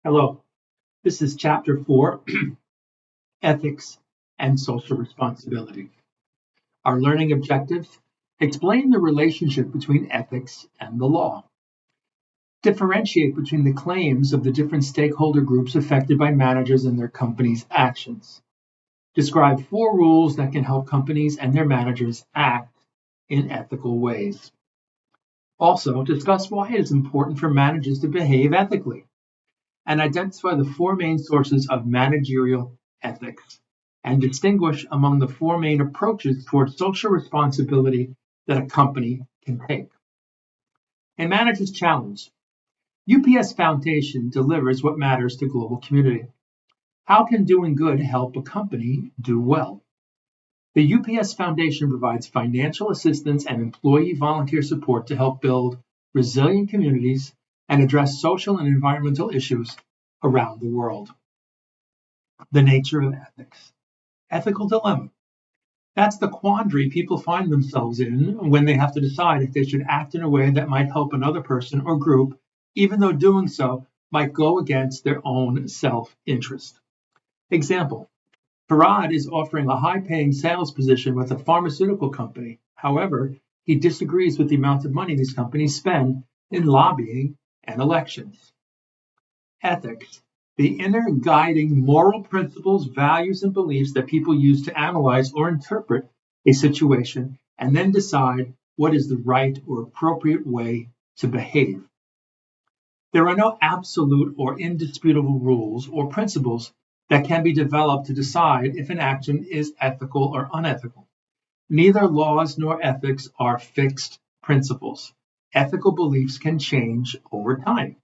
Hello, this is Chapter 4, Ethics and Social Responsibility. Our learning objectives: explain the relationship between ethics and the law. Differentiate between the claims of the different stakeholder groups affected by managers and their company's actions. Describe 4 rules that can help companies and their managers act in ethical ways. Also, discuss why it is important for managers to behave ethically, and identify the 4 main sources of managerial ethics, and distinguish among the 4 main approaches towards social responsibility that a company can take. A manager's challenge. UPS Foundation delivers what matters to global community. How can doing good help a company do well? The UPS Foundation provides financial assistance and employee volunteer support to help build resilient communities and address social and environmental issues around the world. The nature of ethics. Ethical dilemma. That's the quandary people find themselves in when they have to decide if they should act in a way that might help another person or group, even though doing so might go against their own self-interest. Example: Farad is offering a high-paying sales position with a pharmaceutical company. However, he disagrees with the amount of money these companies spend in lobbying and elections. Ethics. The inner guiding moral principles, values, and beliefs that people use to analyze or interpret a situation and then decide what is the right or appropriate way to behave. There are no absolute or indisputable rules or principles that can be developed to decide if an action is ethical or unethical. Neither laws nor ethics are fixed principles. Ethical beliefs can change over time.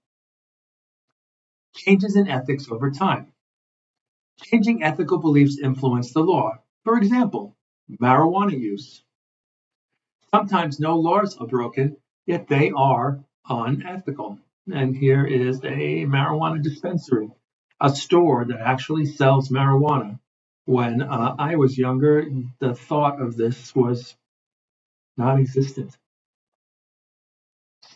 Changes in ethics over time. Changing ethical beliefs influence the law. For example, marijuana use. Sometimes no laws are broken, yet they are unethical. And here is a marijuana dispensary, a store that actually sells marijuana. When I was younger, the thought of this was non-existent.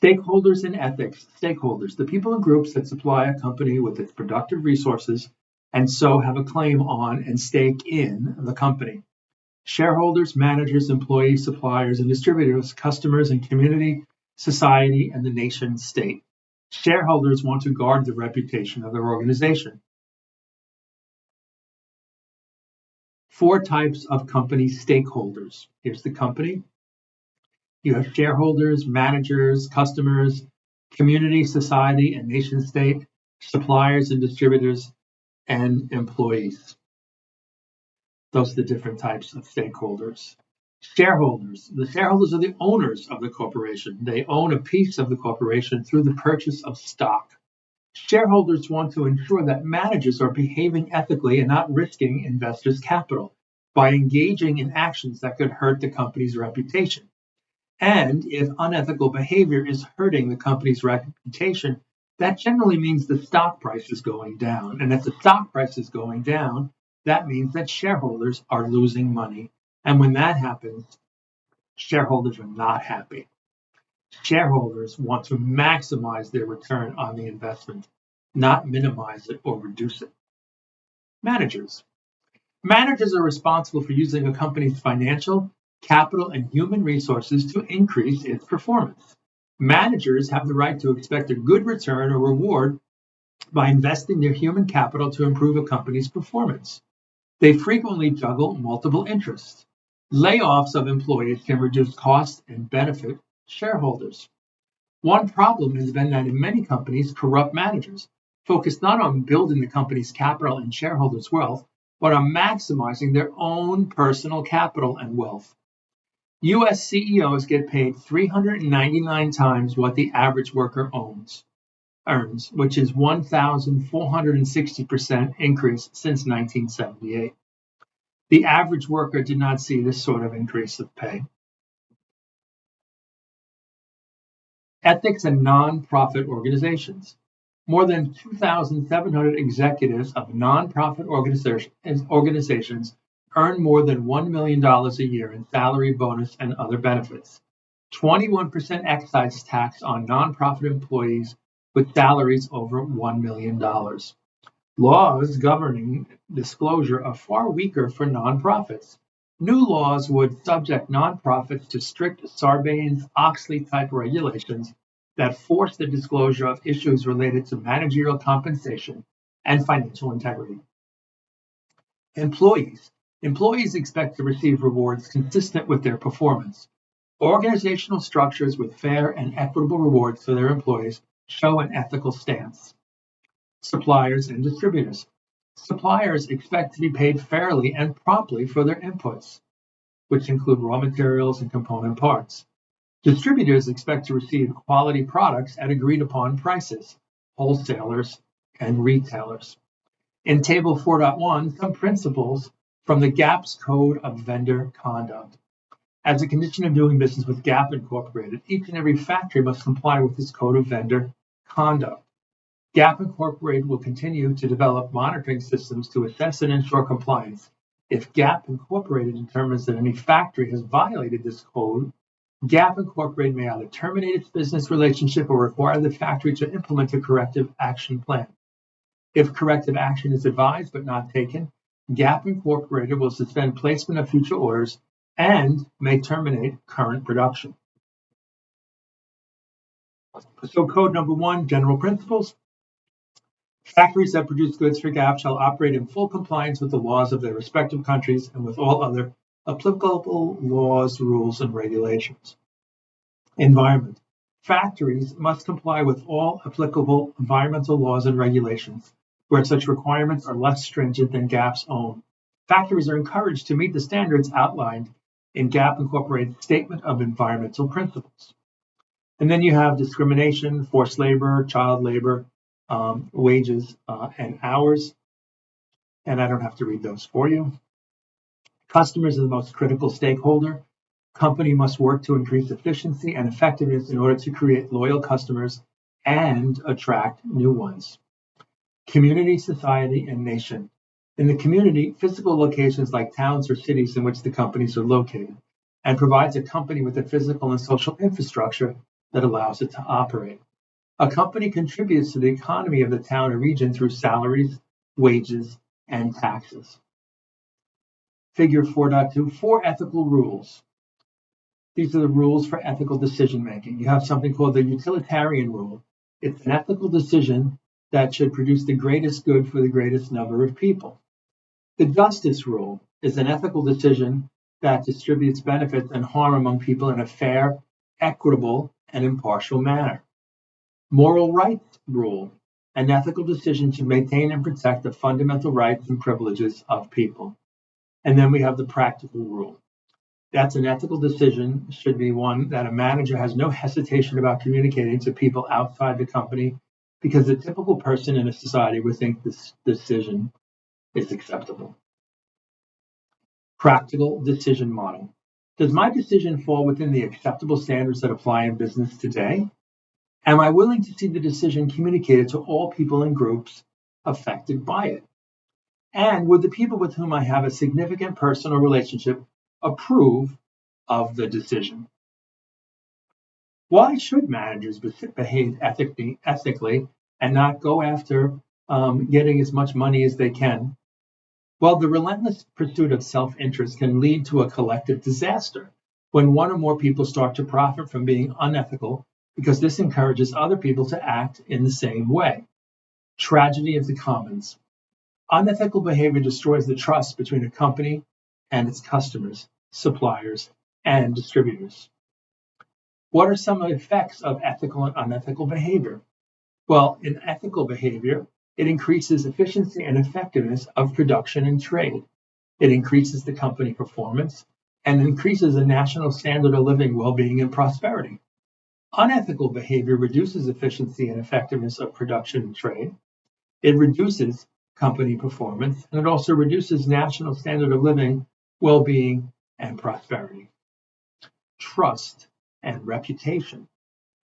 Stakeholders in ethics. Stakeholders, the people and groups that supply a company with its productive resources and so have a claim on and stake in the company. Shareholders, managers, employees, suppliers, and distributors, customers and community, society, and the nation state. Shareholders want to guard the reputation of their organization. 4 types of company stakeholders. Here's the company. You have shareholders, managers, customers, community, society, and nation state, suppliers and distributors, and employees. Those are the different types of stakeholders. Shareholders. The shareholders are the owners of the corporation. They own a piece of the corporation through the purchase of stock. Shareholders want to ensure that managers are behaving ethically and not risking investors' capital by engaging in actions that could hurt the company's reputation. And if unethical behavior is hurting the company's reputation, that generally means the stock price is going down. And if the stock price is going down, that means that shareholders are losing money. And when that happens, shareholders are not happy. Shareholders want to maximize their return on the investment, not minimize it or reduce it. Managers. Managers are responsible for using a company's financial, capital, and human resources to increase its performance. Managers have the right to expect a good return or reward by investing their human capital to improve a company's performance. They frequently juggle multiple interests. Layoffs of employees can reduce costs and benefit shareholders. One problem has been that in many companies, corrupt managers focus not on building the company's capital and shareholders' wealth, but on maximizing their own personal capital and wealth. U.S. CEOs get paid 399 times what the average worker earns, which is 1,460% increase since 1978. The average worker did not see this sort of increase of pay. Ethics and nonprofit organizations. More than 2,700 executives of nonprofit organizations earn more than $1 million a year in salary, bonus, and other benefits. 21% excise tax on nonprofit employees with salaries over $1 million. Laws governing disclosure are far weaker for nonprofits. New laws would subject nonprofits to strict Sarbanes-Oxley-type regulations that force the disclosure of issues related to managerial compensation and financial integrity. Employees expect to receive rewards consistent with their performance. Organizational structures with fair and equitable rewards for their employees show an ethical stance. Suppliers and distributors. Suppliers expect to be paid fairly and promptly for their inputs, which include raw materials and component parts. Distributors expect to receive quality products at agreed upon prices, wholesalers and retailers. In Table 4.1, some principles from the GAP's Code of Vendor Conduct. As a condition of doing business with GAP Incorporated, each and every factory must comply with this Code of Vendor Conduct. GAP Incorporated will continue to develop monitoring systems to assess and ensure compliance. If GAP Incorporated determines that any factory has violated this code, GAP Incorporated may either terminate its business relationship or require the factory to implement a corrective action plan. If corrective action is advised but not taken, GAP Incorporated will suspend placement of future orders and may terminate current production. So code number 1, general principles. Factories that produce goods for GAP shall operate in full compliance with the laws of their respective countries and with all other applicable laws, rules, and regulations. Environment. Factories must comply with all applicable environmental laws and regulations, where such requirements are less stringent than GAP's own. Factories are encouraged to meet the standards outlined in GAP Incorporated's Statement of Environmental Principles. And then you have discrimination, forced labor, child labor, wages, and hours. And I don't have to read those for you. Customers are the most critical stakeholder. Company must work to increase efficiency and effectiveness in order to create loyal customers and attract new ones. Community, society, and nation. In the community, physical locations like towns or cities in which the companies are located, and provides a company with a physical and social infrastructure that allows it to operate. A company contributes to the economy of the town or region through salaries, wages, and taxes. Figure 4.2, 4 ethical rules. These are the rules for ethical decision making. You have something called the utilitarian rule. It's an ethical decision that should produce the greatest good for the greatest number of people. The justice rule is an ethical decision that distributes benefits and harm among people in a fair, equitable, and impartial manner. Moral rights rule, an ethical decision to maintain and protect the fundamental rights and privileges of people. And then we have the practical rule. That's an ethical decision, should be one that a manager has no hesitation about communicating to people outside the company, because the typical person in a society would think this decision is acceptable. Practical decision model. Does my decision fall within the acceptable standards that apply in business today? Am I willing to see the decision communicated to all people and groups affected by it? And would the people with whom I have a significant personal relationship approve of the decision? Why should managers behave ethically and not go after getting as much money as they can? Well, the relentless pursuit of self-interest can lead to a collective disaster when one or more people start to profit from being unethical, because this encourages other people to act in the same way. Tragedy of the commons. Unethical behavior destroys the trust between a company and its customers, suppliers, and distributors. What are some effects of ethical and unethical behavior? Well, in ethical behavior, it increases efficiency and effectiveness of production and trade. It increases the company performance and increases the national standard of living, well-being, and prosperity. Unethical behavior reduces efficiency and effectiveness of production and trade. It reduces company performance, and it also reduces national standard of living, well-being, and prosperity. Trust and reputation.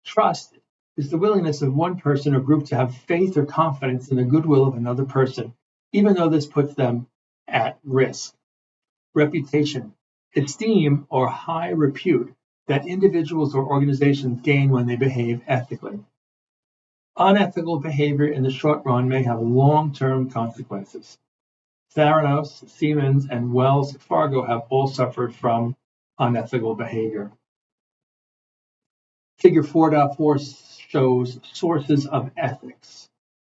Trust is the willingness of one person or group to have faith or confidence in the goodwill of another person, even though this puts them at risk. Reputation. Esteem or high repute that individuals or organizations gain when they behave ethically. Unethical behavior in the short run may have long-term consequences. Theranos, Siemens, and Wells Fargo have all suffered from unethical behavior. Figure 4.4 shows sources of ethics.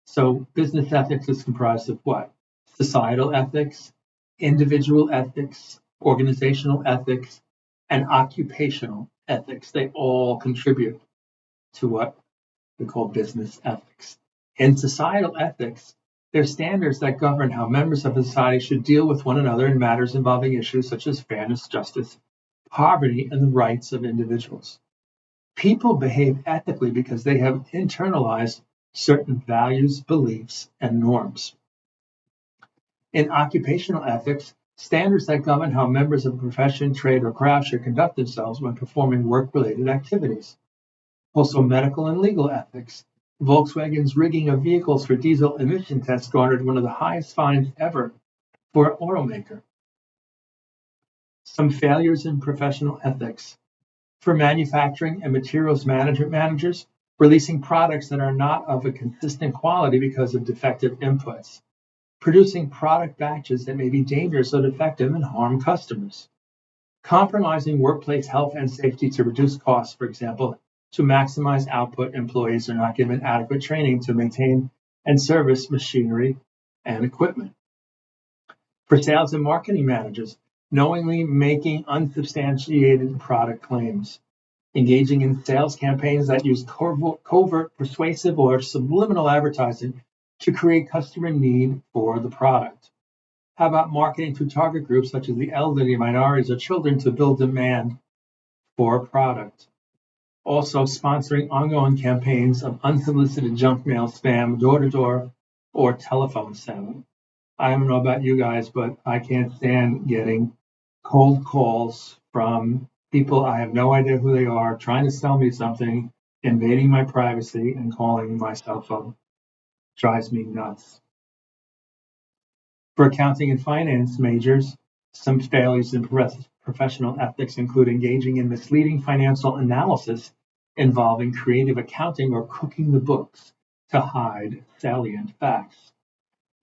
So business ethics is comprised of what? Societal ethics, individual ethics, organizational ethics, and occupational ethics. They all contribute to what we call business ethics. In societal ethics, there are standards that govern how members of a society should deal with one another in matters involving issues such as fairness, justice, poverty, and the rights of individuals. People behave ethically because they have internalized certain values, beliefs, and norms. In occupational ethics, standards that govern how members of a profession, trade, or craft should conduct themselves when performing work-related activities. Also, medical and legal ethics. Volkswagen's rigging of vehicles for diesel emission tests garnered one of the highest fines ever for an automaker. Some failures in professional ethics. For manufacturing and materials management managers, releasing products that are not of a consistent quality because of defective inputs. Producing product batches that may be dangerous or defective and harm customers. Compromising workplace health and safety to reduce costs, for example, to maximize output, employees are not given adequate training to maintain and service machinery and equipment. For sales and marketing managers, knowingly making unsubstantiated product claims. Engaging in sales campaigns that use covert, persuasive, or subliminal advertising to create customer need for the product. How about marketing to target groups such as the elderly, minorities, or children to build demand for a product? Also, sponsoring ongoing campaigns of unsolicited junk mail spam, door-to-door, or telephone selling. I don't know about you guys, but I can't stand getting cold calls from people I have no idea who they are, trying to sell me something, invading my privacy, and calling my cell phone. Drives me nuts. For accounting and finance majors, some failures in professional ethics include engaging in misleading financial analysis involving creative accounting or cooking the books to hide salient facts.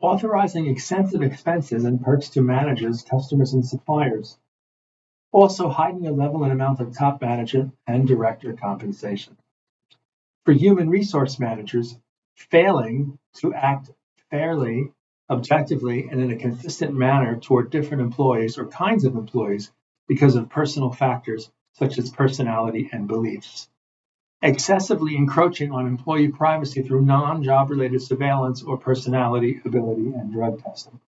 Authorizing excessive expenses and perks to managers, customers, and suppliers. Also, hiding the level and amount of top manager and director compensation. For human resource managers, failing to act fairly, objectively, and in a consistent manner toward different employees or kinds of employees because of personal factors such as personality and beliefs. Excessively encroaching on employee privacy through non-job related surveillance or personality, ability, and drug testing.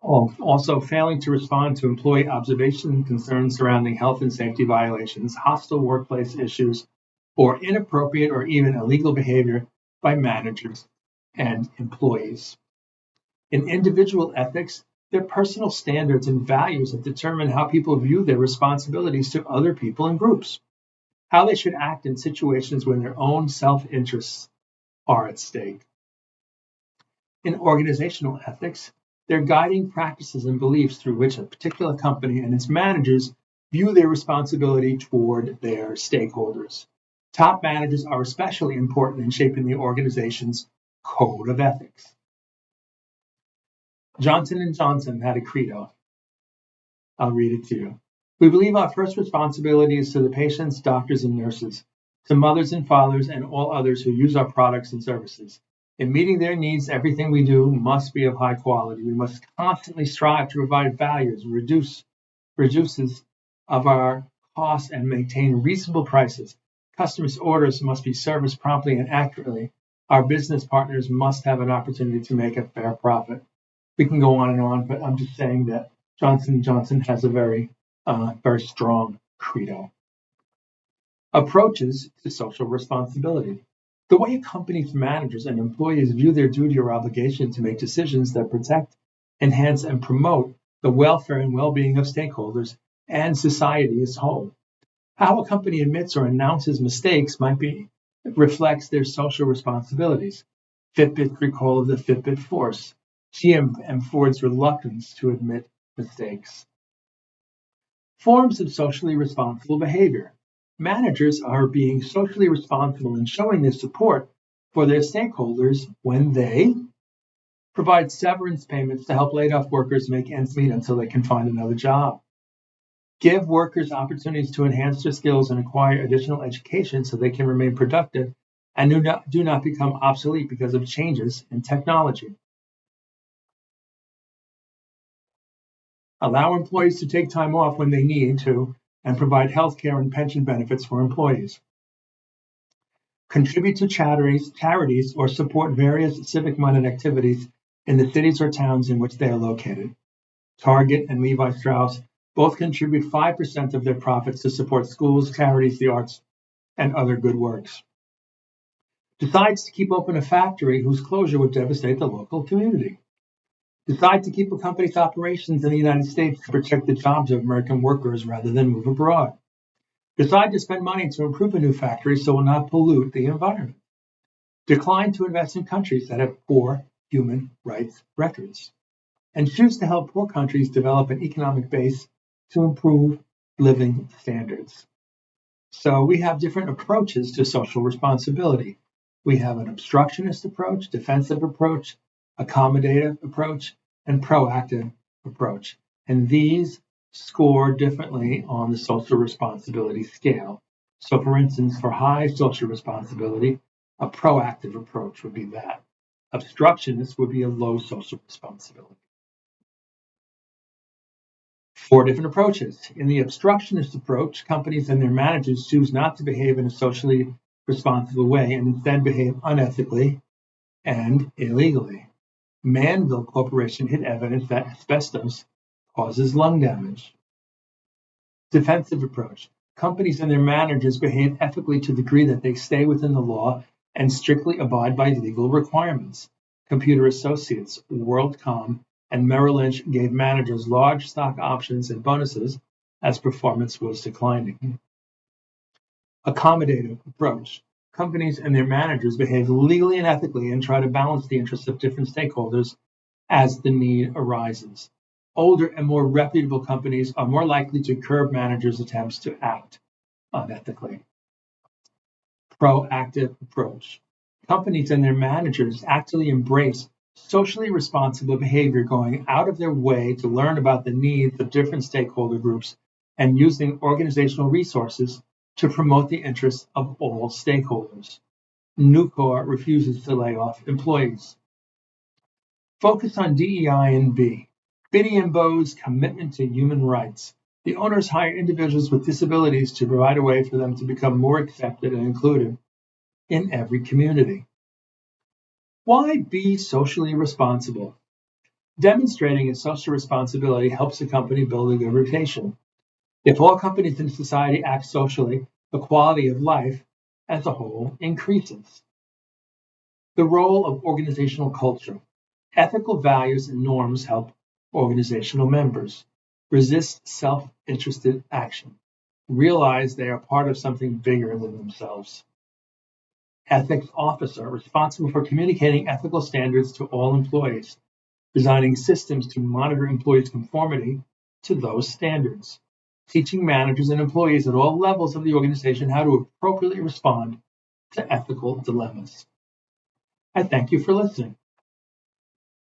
Also, failing to respond to employee observation and concerns surrounding health and safety violations, hostile workplace issues, or inappropriate or even illegal behavior by managers and employees. In individual ethics, they're personal standards and values that determine how people view their responsibilities to other people and groups, how they should act in situations when their own self-interests are at stake. In organizational ethics, they're guiding practices and beliefs through which a particular company and its managers view their responsibility toward their stakeholders. Top managers are especially important in shaping the organization's code of ethics. Johnson & Johnson had a credo. I'll read it to you. We believe our first responsibility is to the patients, doctors, and nurses, to mothers and fathers, and all others who use our products and services. In meeting their needs, everything we do must be of high quality. We must constantly strive to provide values, reduces of our costs, and maintain reasonable prices. Customers' orders must be serviced promptly and accurately. Our business partners must have an opportunity to make a fair profit. We can go on, but I'm just saying that Johnson & Johnson has a very strong credo. Approaches to social responsibility. The way a company's managers and employees view their duty or obligation to make decisions that protect, enhance, and promote the welfare and well-being of stakeholders and society as a whole. How a company admits or announces mistakes reflects their social responsibilities. Fitbit's recall of the Fitbit Force. GM and Ford's reluctance to admit mistakes. Forms of socially responsible behavior. Managers are being socially responsible and showing their support for their stakeholders when they provide severance payments to help laid-off workers make ends meet until they can find another job, give workers opportunities to enhance their skills and acquire additional education so they can remain productive and do not become obsolete because of changes in technology. Allow employees to take time off when they need to and provide health care and pension benefits for employees. Contribute to charities or support various civic-minded activities in the cities or towns in which they are located. Target and Levi Strauss both contribute 5% of their profits to support schools, charities, the arts, and other good works. Decides to keep open a factory whose closure would devastate the local community. Decide to keep a company's operations in the United States to protect the jobs of American workers rather than move abroad. Decide to spend money to improve a new factory so it will not pollute the environment. Decline to invest in countries that have poor human rights records. And choose to help poor countries develop an economic base to improve living standards. So we have different approaches to social responsibility. We have an obstructionist approach, defensive approach, accommodative approach, and proactive approach. And these score differently on the social responsibility scale. So for instance, for high social responsibility, a proactive approach would be that. Obstructionist would be a low social responsibility. 4 different approaches. In the obstructionist approach, companies and their managers choose not to behave in a socially responsible way and instead behave unethically and illegally. Manville Corporation hid evidence that asbestos causes lung damage. Defensive approach. Companies and their managers behave ethically to the degree that they stay within the law and strictly abide by legal requirements. Computer Associates, WorldCom, and Merrill Lynch gave managers large stock options and bonuses as performance was declining. Accommodative approach. Companies and their managers behave legally and ethically and try to balance the interests of different stakeholders as the need arises. Older and more reputable companies are more likely to curb managers' attempts to act unethically. Proactive approach. Companies and their managers actively embrace socially responsible behavior, going out of their way to learn about the needs of different stakeholder groups and using organizational resources to promote the interests of all stakeholders. Nucor refuses to lay off employees. Focus on DEI and B. Biddy and Bo's commitment to human rights. The owners hire individuals with disabilities to provide a way for them to become more accepted and included in every community. Why be socially responsible? Demonstrating its social responsibility helps a company build a good reputation. If all companies in society act socially, the quality of life as a whole increases. The role of organizational culture. Ethical values and norms help organizational members resist self-interested action, realize they are part of something bigger than themselves. Ethics officer, responsible for communicating ethical standards to all employees, designing systems to monitor employees' conformity to those standards, teaching managers and employees at all levels of the organization how to appropriately respond to ethical dilemmas. I thank you for listening.